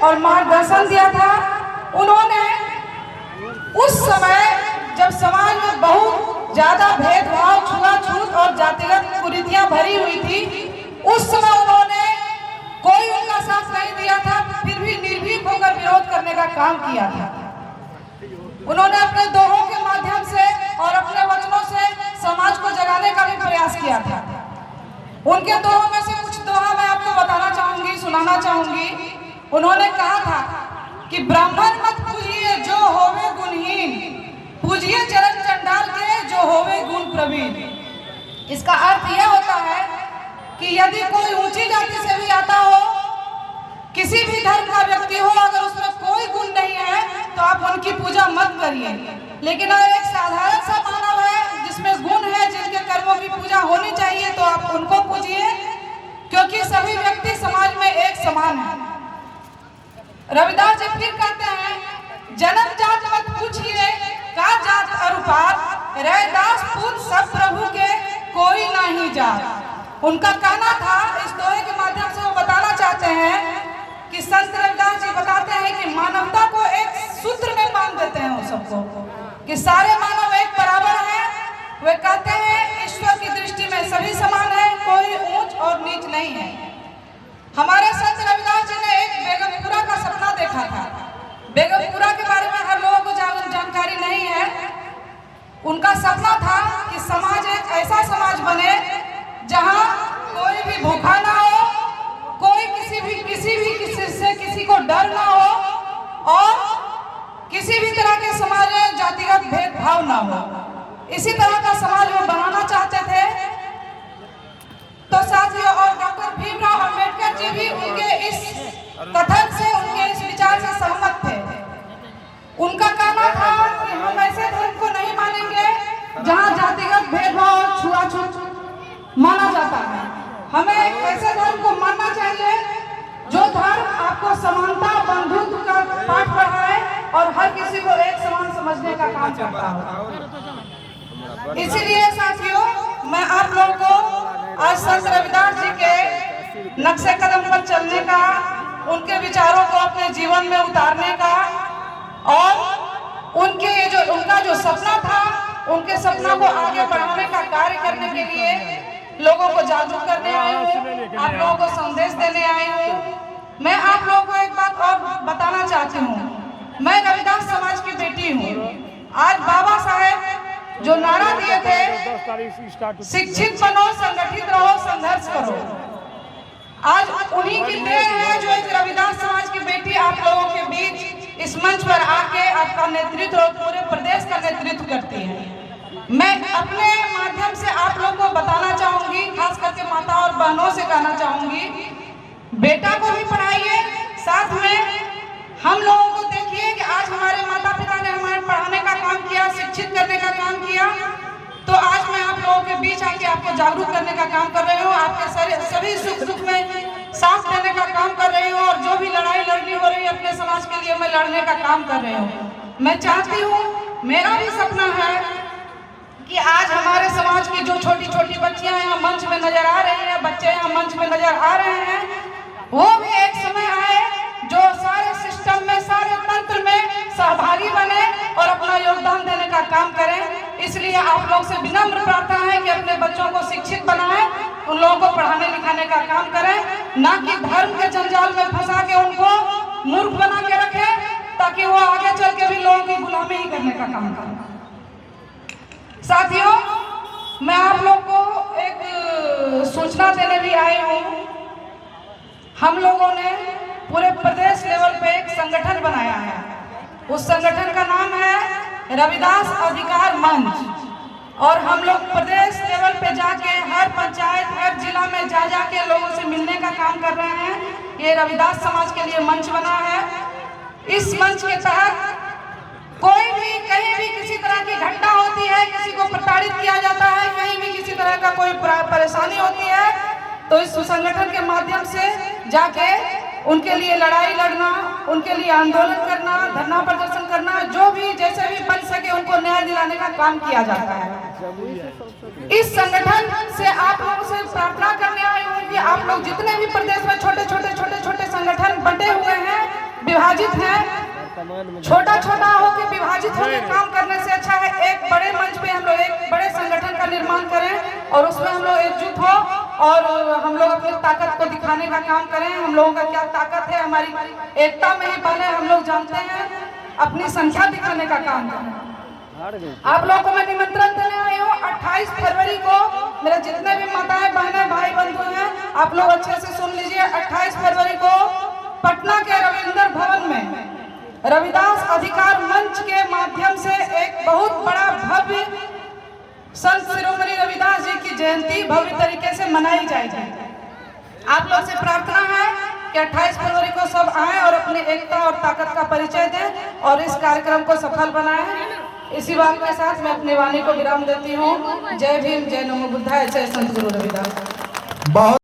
और मार्गदर्शन दिया था। उन्होंने उस समय जब समाज में बहुत ज्यादा भेदभाव, छुआछूत और जातिगत कुरीतियां भरी हुई थी, उस समय उन्होंने कोई उनका साथ नहीं दिया था, फिर भी निर्भीक होकर विरोध करने का काम किया था। उन्होंने अपने दोहों के माध्यम से और अपने वचनों से समाज को जगाने का भी प्रयास किया था। उनके दोहों में से कुछ दोहा मैं आपको बताना चाहूंगी, सुनाना चाहूंगी। उन्होंने कहा था कि ब्राह्मण मत पूजिए जो होवे गुणहीन, पूजिए चरण चंडाल के जो होवे गुण प्रवीण। इसका अर्थ यह होता है कि यदि कोई ऊंची जाति से भी आता हो, किसी भी धर्म का व्यक्ति हो, अगर उसमें कोई गुण नहीं है तो आप उनकी पूजा मत करिए। लेकिन अगर एक साधारण सा मानव है जिसमें गुण है, जिनके कर्मों की पूजा होनी चाहिए, तो आप उनको पूजिए, क्योंकि सभी व्यक्ति समाज में एक समान है। रविदास जी फिर कहते हैं, जन्म जात मत पूछिए का जात अरुपार, रैदास पूत सब प्रभु के कोई नहीं जात। उनका कहना था, इस दोहे के माध्यम से वो बताना चाहते हैं कि संत रविदास जी बताते हैं कि मानवता को एक सूत्र में बांध देते हैं उन सबको, कि सारे मानव एक बराबर हैं। वे कहते हैं ईश्वर की दृष्टि में सभी समान है, कोई ऊंच और नीच नहीं है। हमारे संत रविदास जी ने एक बेगमपुरा का सपना देखा था। बेगमपुरा के बारे में हर लोगों को जानकारी नहीं है। उनका सपना था कि समाज एक ऐसा समाज बने जहां कोई भी भूखा ना हो, कोई किसी से किसी को डर ना हो, और किसी भी तरह के समाज में जातिगत भेदभाव ना हो। इसी तरह का समाज वो बनाना चाहते थे। तो साथियों, और डॉक्टर भीमराव अंबेडकर जी भी उनके इस कथन से, उनके इस विचार से सहमत थे। उनका कहना था कि हम ऐसे धर्म को नहीं मानेंगे जहां जातिगत भेदभाव और छुआछूत माना जाता है। हमें ऐसे धर्म को मानना चाहिए जो धर्म आपको समानता, बंधुत्व का पाठ पढ़ाए और हर किसी को एक समान समझने का काम करता हो। इसीलिए साथियों, मैं आप लोगों को आज संत रविदास जी के नक्शे कदम पर चलने का, उनके विचारों को अपने जीवन में उतारने का और उनका जो सपना था, उनके सपना को आगे बढ़ाने का कार्य करने के लिए लोगों को जागरूक करने आई हूँ, आप लोगों को संदेश देने आई हूँ। मैं आप लोगों को एक बात और बताना चाहती हूँ। मैं रविदास समाज की बेटी हूँ। आज बाबा साहेब जो नारा दिए थे, शिक्षित बनो, संगठित रहो, संघर्ष करो, आज उन्हीं की देन है जो एक रविदास समाज की बेटी आप लोगों के बीच इस मंच पर आके आपका नेतृत्व और पूरे प्रदेश का नेतृत्व करती है। मैं अपने माध्यम से आप लोगों को बताना चाहूंगी, खास करके माता और बहनों से कहना चाहूंगी, बेटा को भी पढ़ाइए, साथ में हम लोगों को देखिए कि आज हमारे माता पिता ने हमारे पढ़ाने का काम किया, शिक्षित करने का काम किया, तो आज मैं आप लोगों के बीच आके आपको जागरूक करने का काम कर रही हूँ, आपके सभी सुख दुख में साथ देने का काम कर रही हूँ, और जो भी लड़ाई लड़नी हो रही है अपने समाज के लिए, मैं लड़ने का काम कर रही हूँ। मैं चाहती हूँ, मेरा भी सपना है कि आज हमारे समाज की जो छोटी छोटी बच्चियां यहाँ मंच में नजर आ रही हैं, बच्चे यहाँ मंच में नजर आ रहे हैं, वो भी एक समय आए जो सारे सिस्टम में, सारे तंत्र में सहभागी बने और अपना योगदान देने का काम करें। इसलिए आप लोग से विनम्र प्रार्थना है कि अपने बच्चों को शिक्षित बनाएं, उन लोगों को पढ़ाने लिखाने का काम करें, ना कि धर्म के जंजाल में फंसा के उनको मूर्ख बना के रखें, ताकि वो आगे चल के भी लोगों की गुलामी ही करने का काम करें। साथियों, मैं आप लोग को एक सूचना देने भी आई हूँ। हम लोगों ने पूरे प्रदेश लेवल पे एक संगठन बनाया है। उस संगठन का नाम है रविदास अधिकार मंच, और हम लोग प्रदेश लेवल पे जाके हर पंचायत, हर जिला में जा जाके लोगों से मिलने का काम कर रहे हैं। ये रविदास समाज के लिए मंच बना है। इस मंच के तहत कोई भी कहीं भी किसी तरह की घटना होती है, किसी को प्रताड़ित किया जाता है, कहीं भी किसी तरह का कोई परेशानी होती है, तो इस संगठन के माध्यम से जाके उनके लिए लड़ाई लड़ना, उनके लिए आंदोलन करना, धरना प्रदर्शन करना, जो भी जैसे भी बन सके उनको न्याय दिलाने का काम किया जाता है। इस संगठन से आप लोगों से प्रार्थना करने आई हूँ कि आप लोग जितने भी प्रदेश में छोटे छोटे संगठन बंटे हुए हैं, विभाजित हैं, छोटा छोटा होकर विभाजित होकर काम करने से अच्छा है एक बड़े मंच पे हम लोग एक बड़े संगठन का निर्माण करें और उसमें हम लोग एकजुट हो और हम लोग अपनी ताकत को दिखाने का काम करें। हम लोगों का क्या ताकत है, हमारी एकता में ही पहले हम लोग जानते हैं, अपनी संख्या दिखाने का काम करें। आप लोगों को मैं निमंत्रण देने आई हूँ 28 फरवरी को। मेरे जितने भी माताएं बहनें भाई बंधु हैं, आप लोग अच्छे से सुन लीजिए। 28 फरवरी को पटना के रविंद्र भवन में रविदास अधिकार मंच के माध्यम से एक बहुत बड़ा भव्य संत शिरोमणि रविदास जी की जयंती भव्य तरीके से मनाई जाएगी। आप लोग से प्रार्थना है कि 28 फरवरी को सब आएं और अपनी एकता और ताकत का परिचय दें और इस कार्यक्रम को सफल बनाएं। इसी बात के साथ मैं अपनी वाणी को विराम देती हूँ। जय भीम, जय नमो बुद्धाय, जय संत गुरु रविदास।